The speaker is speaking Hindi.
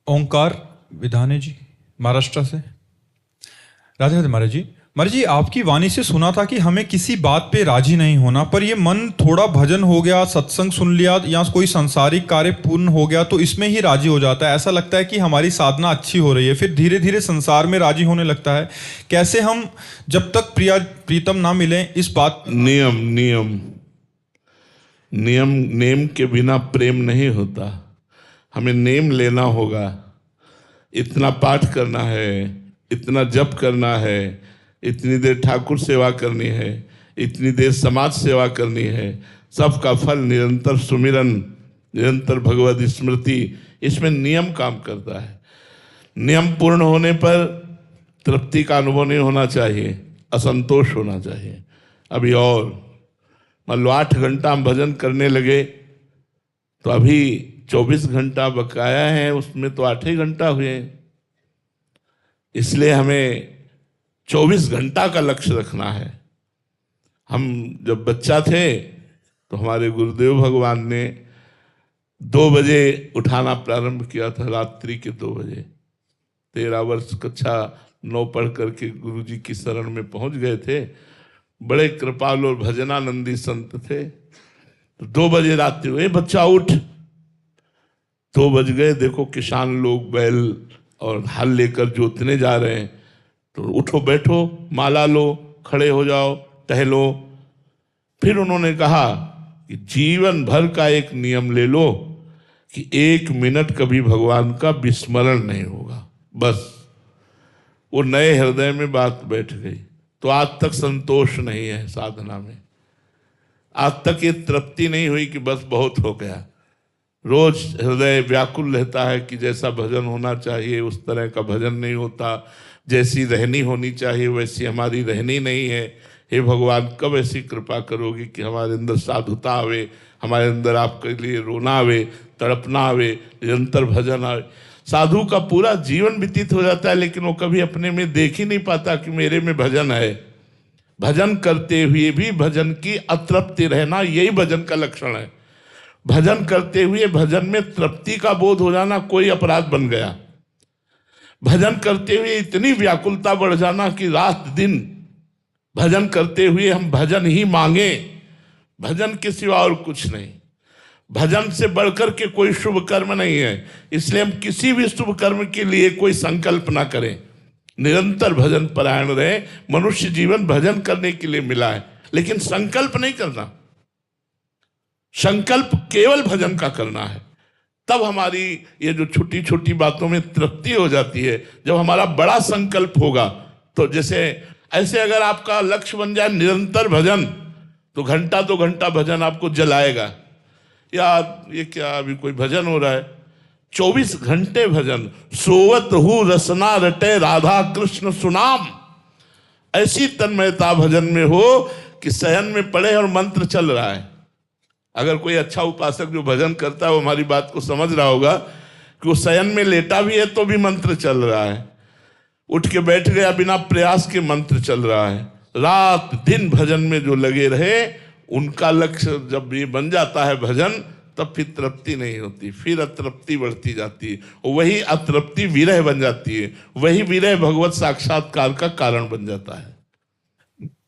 ओंकार विधाने जी, महाराष्ट्र से। राधे राधे महाराज जी, आपकी वाणी से सुना था कि हमें किसी बात पे राजी नहीं होना, पर ये मन थोड़ा भजन हो गया, सत्संग सुन लिया या कोई सांसारिक कार्य पूर्ण हो गया तो इसमें ही राजी हो जाता है। ऐसा लगता है कि हमारी साधना अच्छी हो रही है, फिर धीरे धीरे संसार में राजी होने लगता है। कैसे हम जब तक प्रीतम ना मिले इस बात। नियम नियम नियम नेम के बिना प्रेम नहीं होता। हमें नेम लेना होगा, इतना पाठ करना है, इतना जप करना है, इतनी देर ठाकुर सेवा करनी है, इतनी देर समाज सेवा करनी है। सबका फल निरंतर सुमिरन, निरंतर भगवत स्मृति, इसमें नियम काम करता है। नियम पूर्ण होने पर तृप्ति का अनुभव नहीं होना चाहिए, असंतोष होना चाहिए। अभी और मान लो 8 घंटा हम भजन करने लगे तो अभी 24 घंटा बकाया है, उसमें तो 8 ही घंटा हुए। इसलिए हमें 24 घंटा का लक्ष्य रखना है। हम जब बच्चा थे तो हमारे गुरुदेव भगवान ने 2 बजे उठाना प्रारंभ किया था, रात्रि के 2 बजे। 13 वर्ष कक्षा 9 पढ़ करके गुरु जी की शरण में पहुंच गए थे। बड़े कृपालु और भजनानंदी संत थे। तो 2 बजे रात्रि हुए, बच्चा उठ। 2 बज गए, देखो किसान लोग बैल और हल लेकर जोतने जा रहे हैं। तो उठो बैठो, माला लो, खड़े हो जाओ, टहलो। फिर उन्होंने कहा कि जीवन भर का एक नियम ले लो कि 1 मिनट कभी भगवान का विस्मरण नहीं होगा। बस वो नए हृदय में बात बैठ गई। तो आज तक संतोष नहीं है साधना में, आज तक ये तृप्ति नहीं हुई कि बस बहुत हो गया। रोज हृदय व्याकुल रहता है कि जैसा भजन होना चाहिए उस तरह का भजन नहीं होता, जैसी रहनी होनी चाहिए वैसी हमारी रहनी नहीं है। हे भगवान, कब ऐसी कृपा करोगी कि हमारे अंदर साधुता आवे, हमारे अंदर आपके लिए रोना आवे, तड़पना आवे, निरंतर भजन आवे। साधु का पूरा जीवन व्यतीत हो जाता है लेकिन वो कभी अपने में देख ही नहीं पाता कि मेरे में भजन है। भजन करते हुए भी भजन की अतृप्ति रहना, यही भजन का लक्षण है। भजन करते हुए भजन में तृप्ति का बोध हो जाना कोई अपराध बन गया। भजन करते हुए इतनी व्याकुलता बढ़ जाना कि रात दिन भजन करते हुए हम भजन ही मांगे, भजन के सिवा और कुछ नहीं। भजन से बढ़कर के कोई शुभ कर्म नहीं है। इसलिए हम किसी भी शुभ कर्म के लिए कोई संकल्प ना करें, निरंतर भजन परायण रहे। मनुष्य जीवन भजन करने के लिए मिला है, लेकिन संकल्प नहीं करना। संकल्प केवल भजन का करना है। तब हमारी ये जो छोटी छोटी बातों में तृप्ति हो जाती है। जब हमारा बड़ा संकल्प होगा तो जैसे ऐसे अगर आपका लक्ष्य बन जाए निरंतर भजन, तो घंटा 2 घंटा भजन आपको जलाएगा। यार ये क्या अभी कोई भजन हो रहा है? 24 घंटे भजन। सोवत हूँ रसना रटे राधा कृष्ण सुनाम। ऐसी तन्मयता भजन में हो कि शयन में पड़े और मंत्र चल रहा है। अगर कोई अच्छा उपासक जो भजन करता है वो हमारी बात को समझ रहा होगा कि वो शयन में लेटा भी है तो भी मंत्र चल रहा है, उठ के बैठ गया बिना प्रयास के मंत्र चल रहा है। रात दिन भजन में जो लगे रहे उनका लक्ष्य जब ये बन जाता है भजन, तब फिर तृप्ति नहीं होती, फिर अतृप्ति बढ़ती जाती है। वही अतृप्ति विरह बन जाती है, वही विरह भगवत साक्षात्कार का कारण बन जाता है।